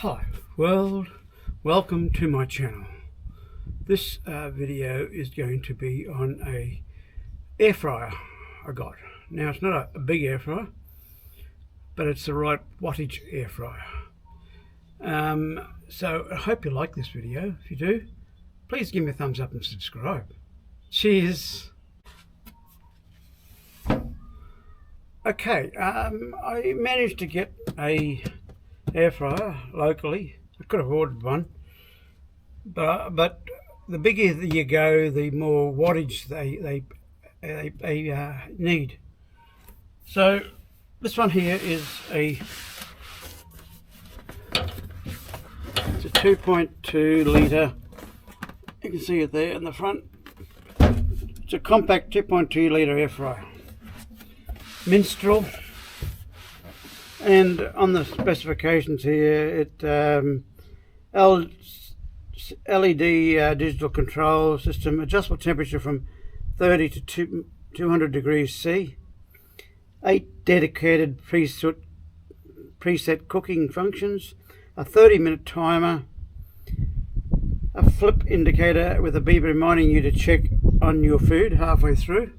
Hi world, welcome to my channel. This video is going to be on a air fryer I got. Now it's not a big air fryer, but it's the right wattage air fryer. So I hope you like this video. If you do, please give me a thumbs up and subscribe. Cheers. Okay, I managed to get a air fryer locally. I could have ordered one, but the bigger you go, the more wattage they need. So this one here is it's a 2.2 litre. You can see it there in the front. It's a compact 2.2 litre air fryer, Minstrel. And on the specifications here, it LED digital control system, adjustable temperature from 30 to 200 degrees C, 8 dedicated preset cooking functions, a 30-minute timer, a flip indicator with a beep reminding you to check on your food halfway through.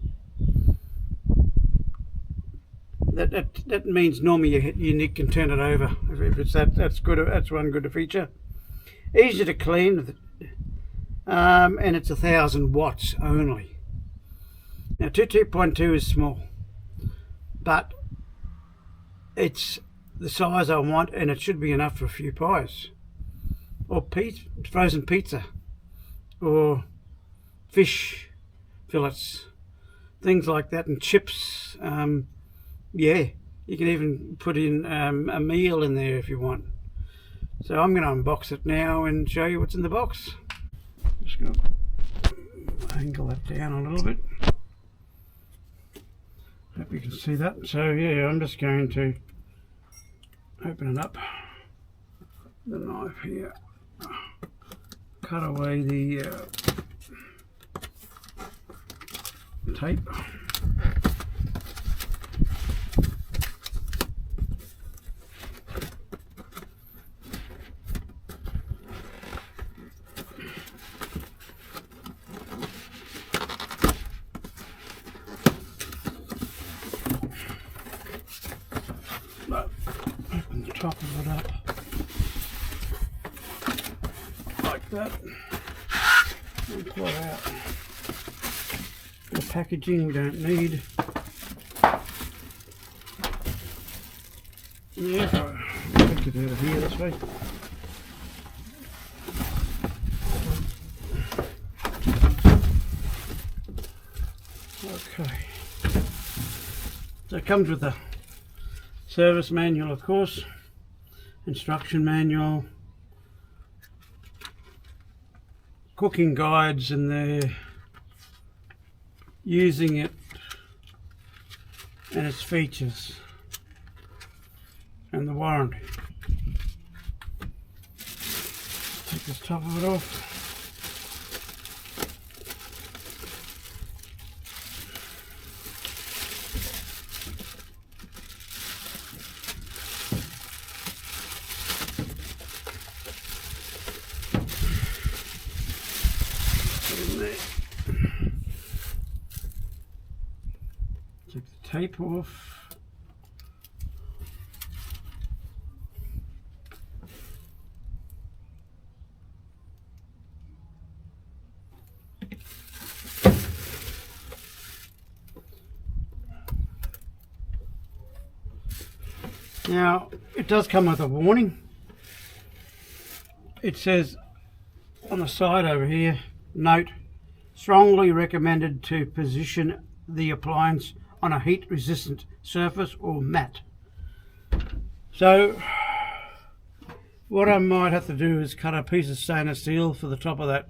That means normally you can turn it over if it's that's good. That's one good feature. Easy to clean, and it's 1,000 watts only. Now 2.2 is small, but it's the size I want, and it should be enough for a few pies, or frozen pizza, or fish fillets, things like that, and chips. Yeah, you can even put in a meal in there if you want. So I'm going to unbox it now and show you what's in the box. Just going to angle that down a little bit. Hope you can see that. So yeah, I'm just going to open it up. The knife here. Cut away the tape. Open the top of it up like that and pull it out. The packaging we don't need. Yeah, I'll take it out of here this way. Okay, so it comes with a service manual, of course, instruction manual, cooking guides in there, using it and its features, and the warranty. Take this top of it off. Take the tape off. Now it does come with a warning. It says on the side over here, note, strongly recommended to position the appliance on a heat resistant surface or mat. So what I might have to do is cut a piece of stainless steel for the top of that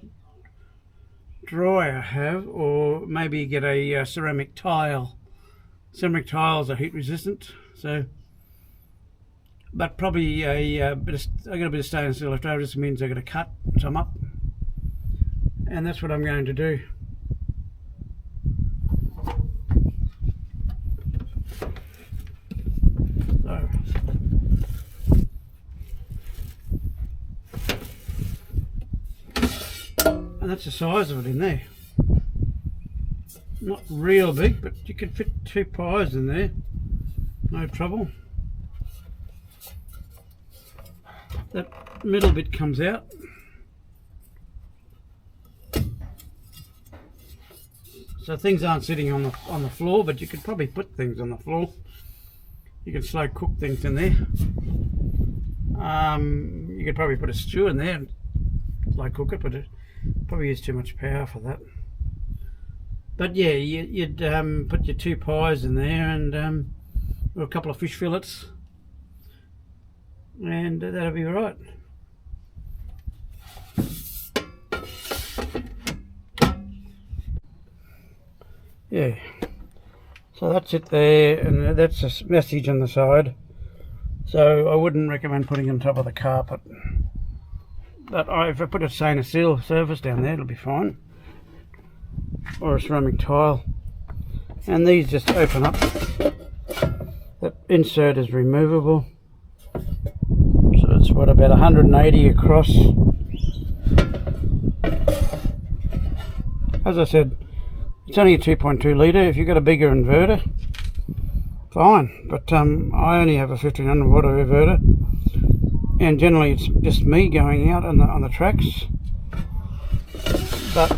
dryer I have, or maybe get a ceramic tile. Ceramic tiles are heat resistant, so, but probably I got a bit of stainless steel left over. This means I've got to cut some up, and that's what I'm going to do. So And that's the size of it in there. Not real big, but you could fit 2 pies in there, no trouble. That middle bit comes out. So things aren't sitting on the floor, but you could probably put things on the floor. You can slow cook things in there. You could probably put a stew in there and slow cook it, but it probably use too much power for that. But yeah, you'd put your 2 pies in there and or a couple of fish fillets, and that'll be right. Yeah, so that's it there, and that's a message on the side. So I wouldn't recommend putting it on top of the carpet. But if I put a stainless steel surface down there, it'll be fine. Or a ceramic tile. And these just open up. That insert is removable. So it's what, about 180 across. As I said, it's only a 2.2 litre. If you've got a bigger inverter, fine. But I only have a 1500 watt inverter, and generally it's just me going out on the tracks. But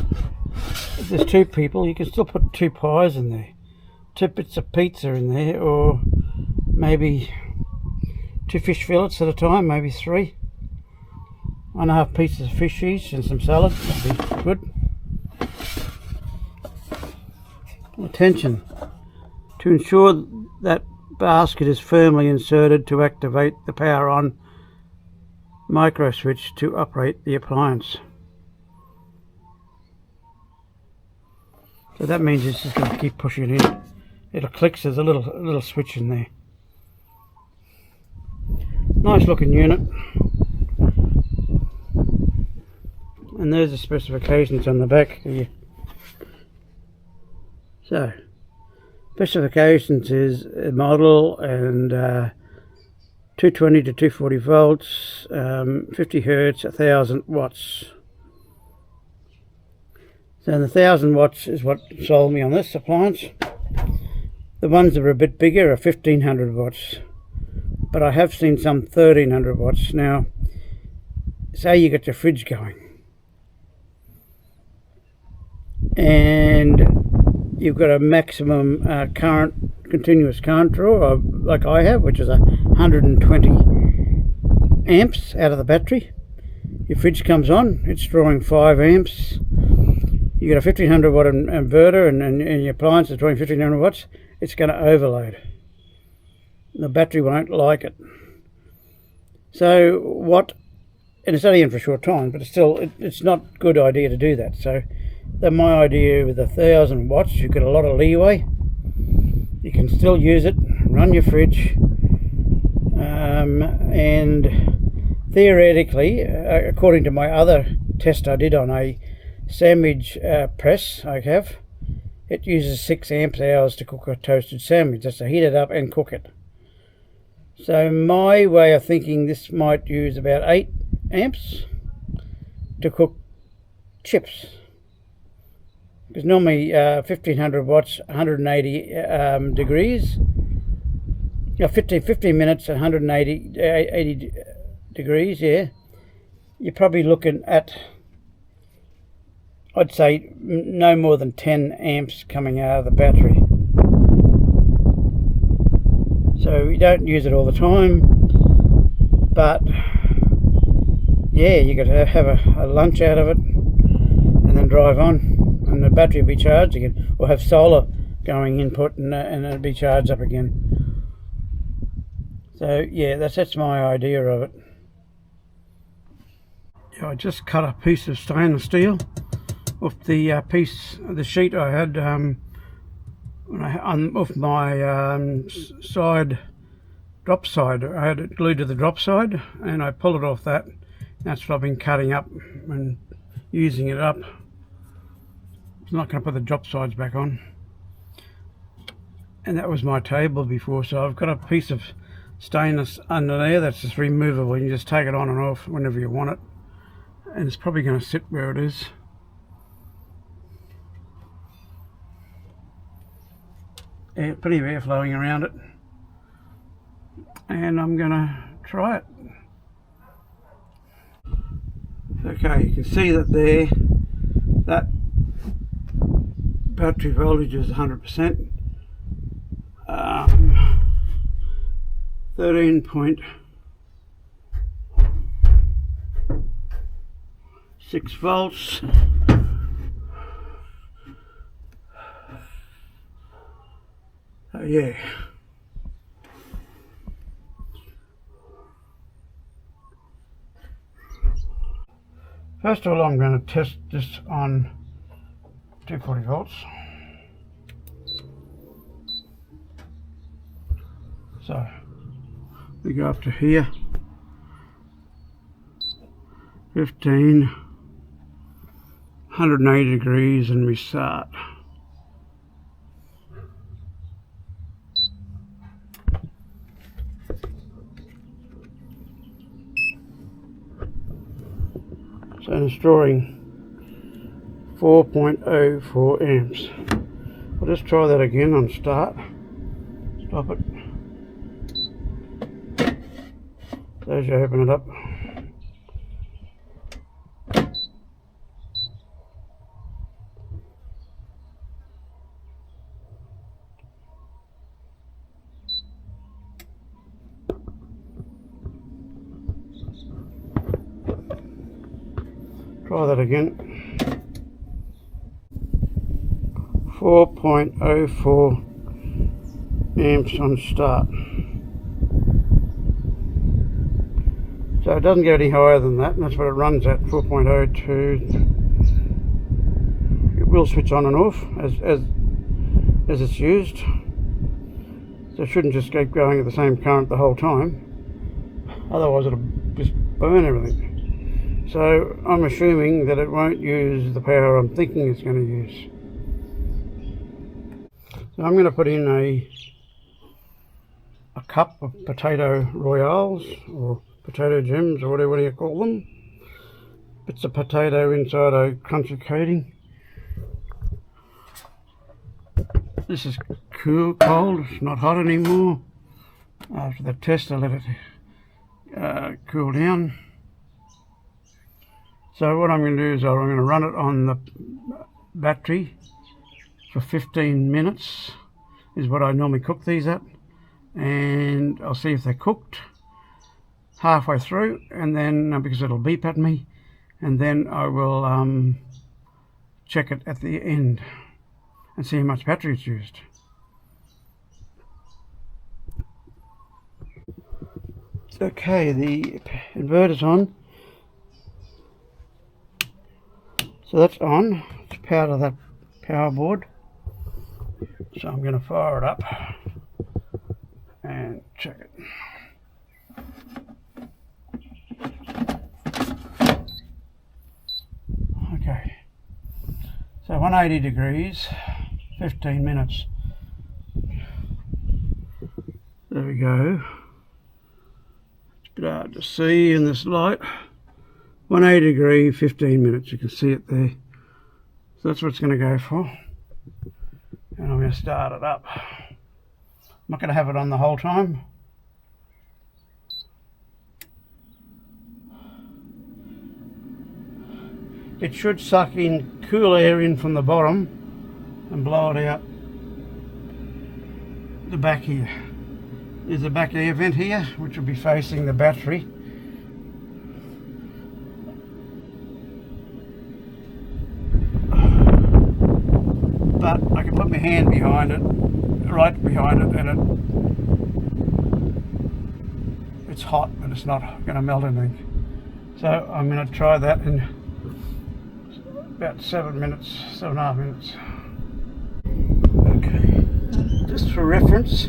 if there's 2 people, you can still put 2 pies in there, 2 bits of pizza in there, or maybe 2 fish fillets at a time, maybe 3. 1.5 pieces of fish each and some salad. That'd be good. Attention: to ensure that basket is firmly inserted to activate the power on micro switch to operate the appliance. So that means it's just going to keep pushing it in. It'll click. There's a little switch in there. Nice looking unit. And there's the specifications on the back here. So, specifications is a model and 220 to 240 volts, 50 hertz, 1000 watts. So the 1000 watts is what sold me on this appliance. The ones that are a bit bigger are 1500 watts, but I have seen some 1300 watts. Now, say you get your fridge going and you've got a maximum continuous current draw, like I have, which is 120 amps out of the battery. Your fridge comes on, it's drawing 5 amps. You got a 1500 watt inverter and your appliance is drawing 1500 watts. It's going to overload. The battery won't like it. So and it's only in for a short time, but it's not a good idea to do that. So my idea with 1000 watts, you've got a lot of leeway. You can still use it, run your fridge, and theoretically, according to my other test I did on a sandwich press I have, it uses 6 amp hours to cook a toasted sandwich. That's to heat it up and cook it. So my way of thinking, this might use about 8 amps to cook chips. Because normally 1500 watts, 180 degrees, 15 minutes, 80 degrees, yeah. You're probably looking at, I'd say, no more than 10 amps coming out of the battery. So you don't use it all the time, but yeah, you got to have a lunch out of it and then drive on. And the battery will be charged again, or have solar going input and it'll be charged up again. So yeah, that's my idea of it. Yeah, I just cut a piece of stainless steel off the sheet I had off my drop side. I had it glued to the drop side, and I pulled it off that. That's what I've been cutting up and using it up. I'm not going to put the drop sides back on. And that was my table before, so I've got a piece of stainless under there that's just removable. You can just take it on and off whenever you want it. And it's probably going to sit where it is. plenty of air flowing around it, and I'm gonna try it. Okay, you can see that there, that battery voltage is 100%. 13.6 volts. Oh yeah. First of all, I'm going to test this on 240 volts. So we go up to here, 15, 180 degrees, and we start. So it's drawing 4.04 amps. I'll just try that again on start. Stop it. So as you open it up, try that again. 4.04 amps on start. So it doesn't go any higher than that, and that's what it runs at, 4.02. It will switch on and off as it's used. So it shouldn't just keep going at the same current the whole time. Otherwise it'll just burn everything. So I'm assuming that it won't use the power I'm thinking it's going to use. So I'm going to put in a cup of potato royales, or potato gems, or whatever you call them. Bits of potato inside a crunchy coating. This is cold, it's not hot anymore. After the test I let it cool down. So what I'm going to do is I'm going to run it on the battery for 15 minutes, is what I normally cook these at, and I'll see if they're cooked halfway through, and then because it'll beep at me, and then I will check it at the end and see how much battery it's used. Okay, the inverter's on, so that's on. It's powered to that power board, so I'm going to fire it up and check it. Okay, so 180 degrees, 15 minutes. There we go. It's a bit hard to see in this light. 180 degree, 15 minutes. You can see it there. So that's what it's going to go for. And I'm going to start it up. I'm not going to have it on the whole time. It should suck in cool air in from the bottom and blow it out the back here. There's a back air vent here, which will be facing the battery. But I can put my hand behind it, right behind it, and it's hot, but it's not going to melt anything. So I'm going to try that in about 7 minutes, 7.5 minutes. Okay, just for reference,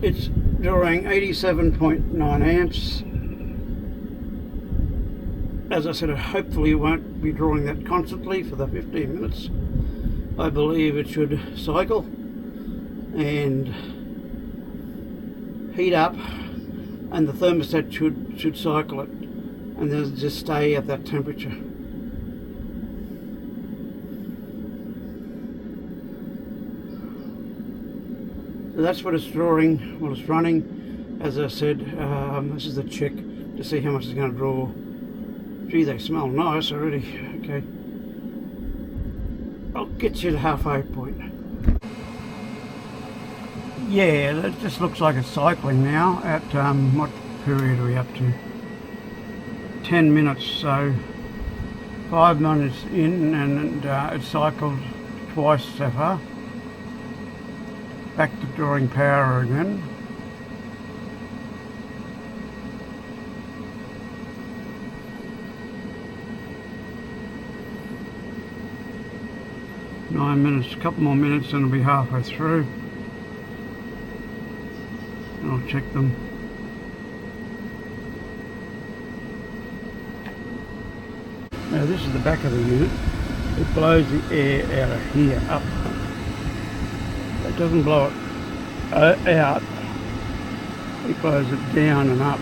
it's drawing 87.9 amps. As I said, hopefully it won't be drawing that constantly for the 15 minutes. I believe it should cycle and heat up, and the thermostat should cycle it, and then just stay at that temperature. So that's what it's drawing while it's running. As I said, this is the check to see how much it's going to draw. Gee, they smell nice already. Okay, I'll get you to halfway point. Yeah, that just looks like it's cycling now. At what period are we up to? 10 minutes, so 5 minutes in, and it's cycled twice so far. Back to drawing power again. Nine minutes, a couple more minutes and it'll be halfway through. And I'll check them. Now this is the back of the unit. It blows the air out of here up. It doesn't blow it out. It blows it down and up.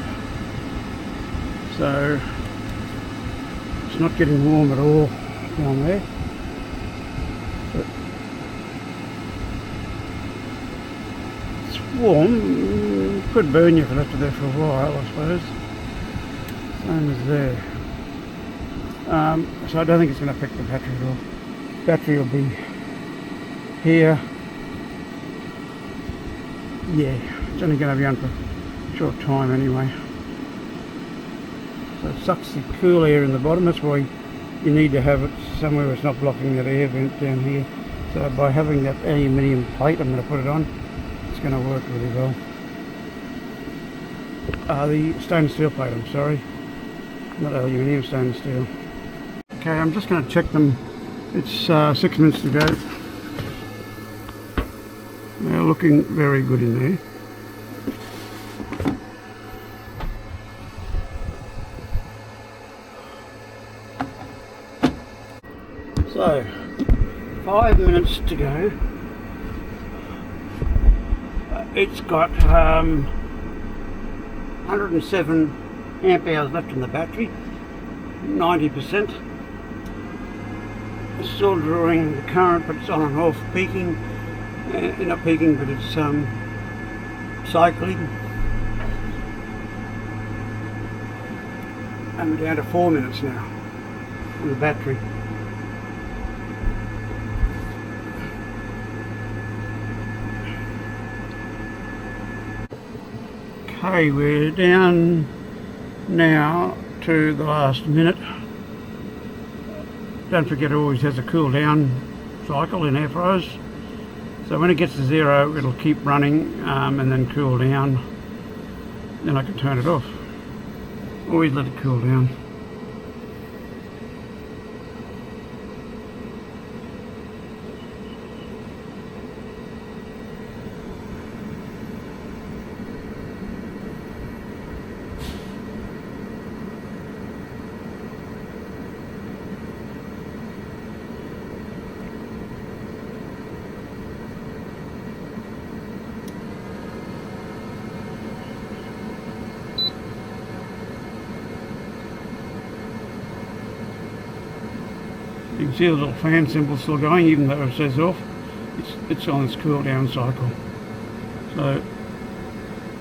So it's not getting warm at all down there. But it's warm. Could burn you if it left it there for a while, I suppose. Same as there. So I don't think it's going to affect the battery at all. Battery will be here. Yeah, it's only going to be on for a short time anyway. So it sucks the cool air in the bottom. That's why you need to have it somewhere where it's not blocking that air vent down here. So by having that aluminium plate, I'm going to put it on, it's going to work really well. The stainless steel plate, I'm sorry. Not aluminium, stainless steel. Okay, I'm just going to check them. It's 6 minutes to go. They're looking very good in there. So, 5 minutes to go. It's got 107 amp hours left in the battery, 90%. It's still drawing the current, but it's on and off, peaking. Not peaking, but it's cycling. And we're down to 4 minutes now on the battery. Okay, we're down now to the last minute. Don't forget it always has a cool down cycle in air fryers. So when it gets to 0, it'll keep running and then cool down. Then I can turn it off. Always let it cool down. You can see the little fan symbol still going, even though it says off. It's on its cool down cycle. So you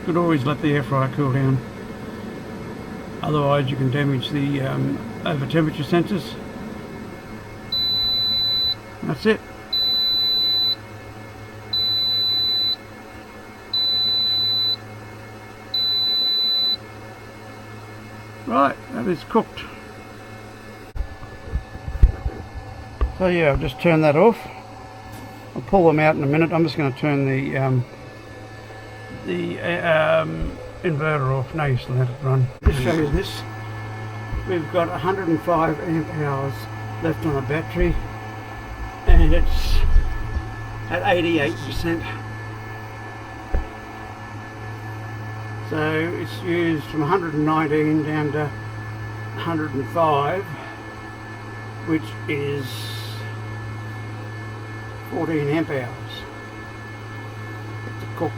could always let the air fryer cool down. Otherwise you can damage the over temperature sensors. That's it. Right, that is cooked. So yeah, I've just turned that off. I'll pull them out in a minute. I'm just going to turn the inverter off. No, you still let it run. Just show you this. We've got 105 amp hours left on the battery, and it's at 88%. So it's used from 119 down to 105, which is 14 amp hours to cook.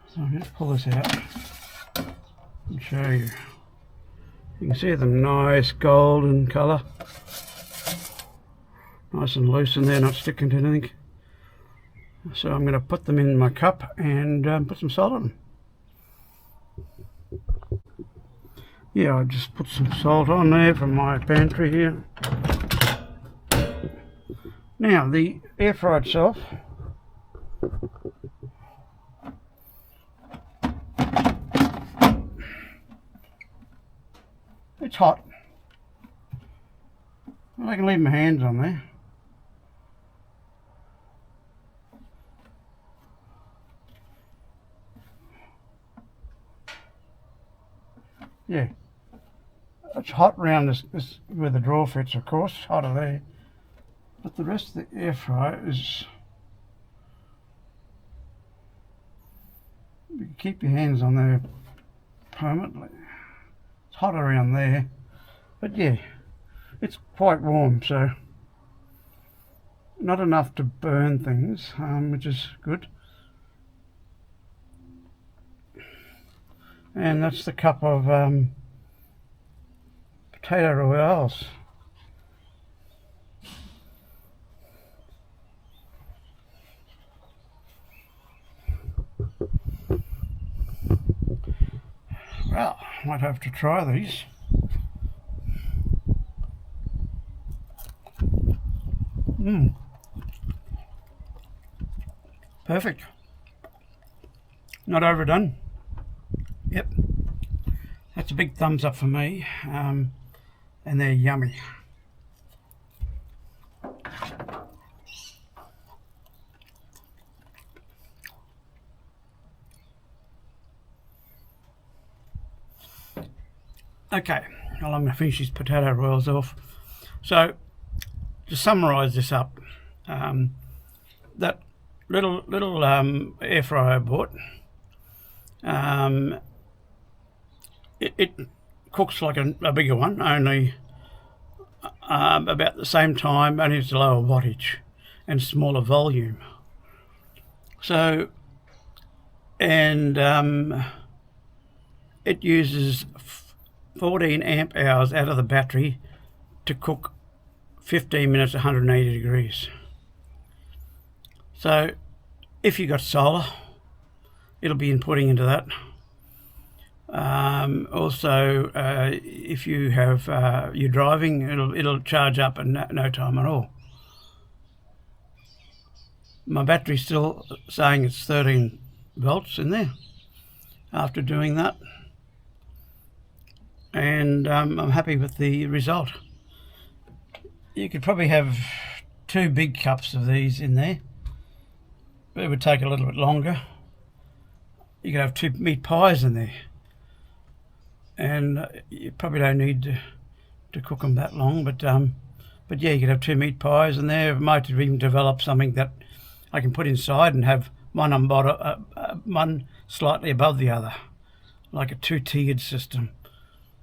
So I'm going to pull this out and show you. You can see them nice golden colour. Nice and loose, and they're not sticking to anything. So I'm going to put them in my cup and put some salt on them. Yeah, I just put some salt on there from my pantry here. Now the air fryer itself, it's hot. I can leave my hands on there. Yeah, it's hot around this where the drawer fits, of course, hotter there. But the rest of the air fryer is, you can keep your hands on there permanently. It's hot around there, but yeah, it's quite warm, so not enough to burn things, which is good. And that's the cup of potato royales. Well, might have to try these. Perfect. Not overdone. Yep. That's a big thumbs up for me. And they're yummy. Okay, well, I'm going to finish these potato royals off. So, to summarise this up, that little air fryer I bought, it cooks like a bigger one, only about the same time, only it's a lower wattage and smaller volume. So, and it uses 14 amp hours out of the battery to cook 15 minutes at 180 degrees. So if you got solar, it'll be inputting into that. Also, if you have you're driving, it'll charge up in no time at all. My battery's still saying it's 13 volts in there after doing that. And I'm happy with the result. You could probably have 2 big cups of these in there, but it would take a little bit longer. You could have 2 meat pies in there, and you probably don't need to cook them that long. But yeah, you could have 2 meat pies in there. I might even develop something that I can put inside and have one on bottom, one slightly above the other, like a 2-tiered system.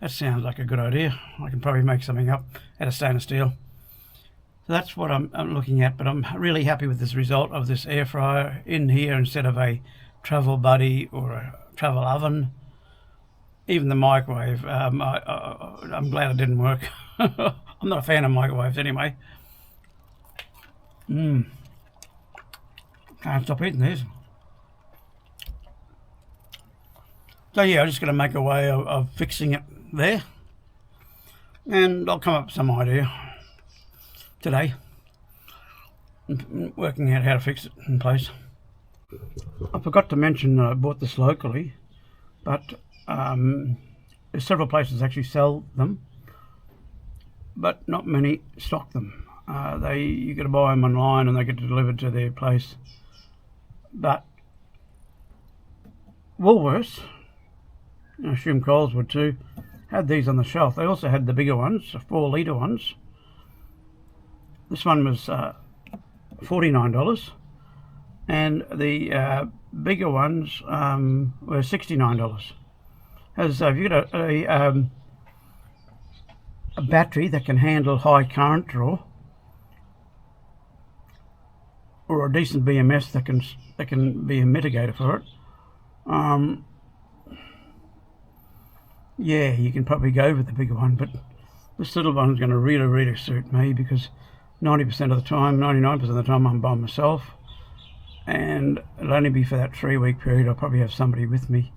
That sounds like a good idea. I can probably make something up out of stainless steel. So that's what I'm looking at, but I'm really happy with this result of this air fryer in here instead of a travel buddy or a travel oven. Even the microwave, I'm glad it didn't work. I'm not a fan of microwaves anyway. Can't stop eating these. So yeah, I'm just going to make a way of fixing it there, and I'll come up with some idea today, working out how to fix it in place. I forgot to mention that I bought this locally, but there's several places actually sell them, but not many stock them. You got to buy them online and they get delivered to their place. But Woolworths, I assume Coles would too, had these on the shelf. They also had the bigger ones, the 4-litre ones. This one was $49, and the bigger ones were $69. So if you've got a battery that can handle high current draw, or a decent BMS that can be a mitigator for it, yeah, you can probably go with the bigger one, but this little one's going to really suit me, because 90% of the time, 99% of the time I'm by myself, and it'll only be for that 3-week period. I'll probably have somebody with me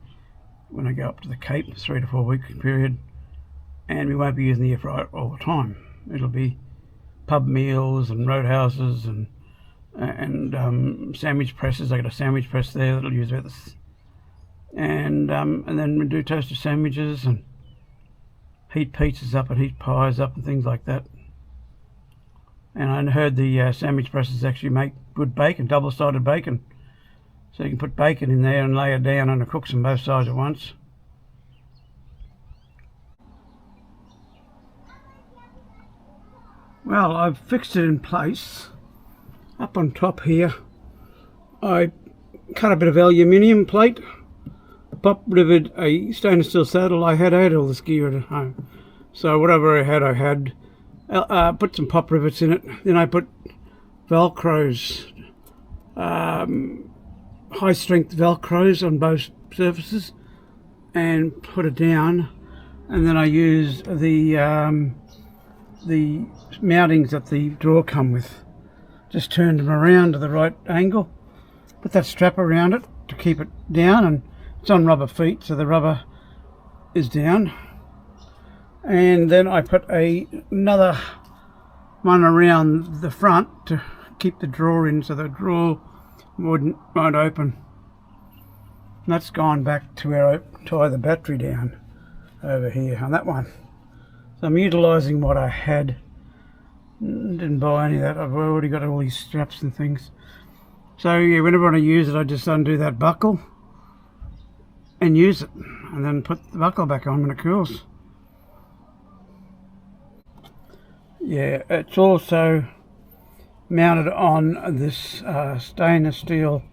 when I go up to the Cape, 3 to 4 week period, and we won't be using the air fryer all the time. It'll be pub meals and roadhouses and sandwich presses. I got a sandwich press there that'll use about this, and then we do toasted sandwiches and heat pizzas up and heat pies up and things like that. And I heard the sandwich presses actually make good bacon, double-sided bacon. So you can put bacon in there and lay it down and it cooks on both sides at once. Well, I've fixed it in place. Up on top here, I cut a bit of aluminium plate, pop riveted a stainless steel saddle. I had all this gear at home. So whatever I had. Put some pop rivets in it. Then I put velcros, high strength velcros on both surfaces, and put it down. And then I used the mountings that the drawer come with. Just turned them around to the right angle. Put that strap around it to keep it down, and it's on rubber feet, so the rubber is down. And then I put another one around the front to keep the drawer in, so the drawer won't open. And that's gone back to where I tie the battery down over here on that one. So I'm utilising what I had. Didn't buy any of that. I've already got all these straps and things. So yeah, whenever I use it, I just undo that buckle and use it, and then put the buckle back on when it cools. Yeah, it's also mounted on this stainless steel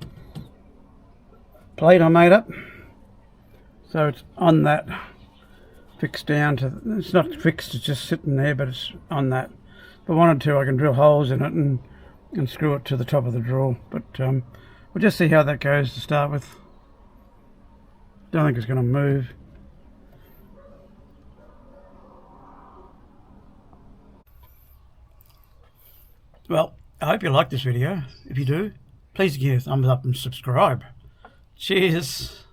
plate I made up. So it's on that, fixed down to, it's not fixed, it's just sitting there, but it's on that. If I wanted to, I can drill holes in it and screw it to the top of the drawer. But we'll just see how that goes to start with. Don't think it's going to move. Well, I hope you like this video. If you do, please give a thumbs up and subscribe. Cheers.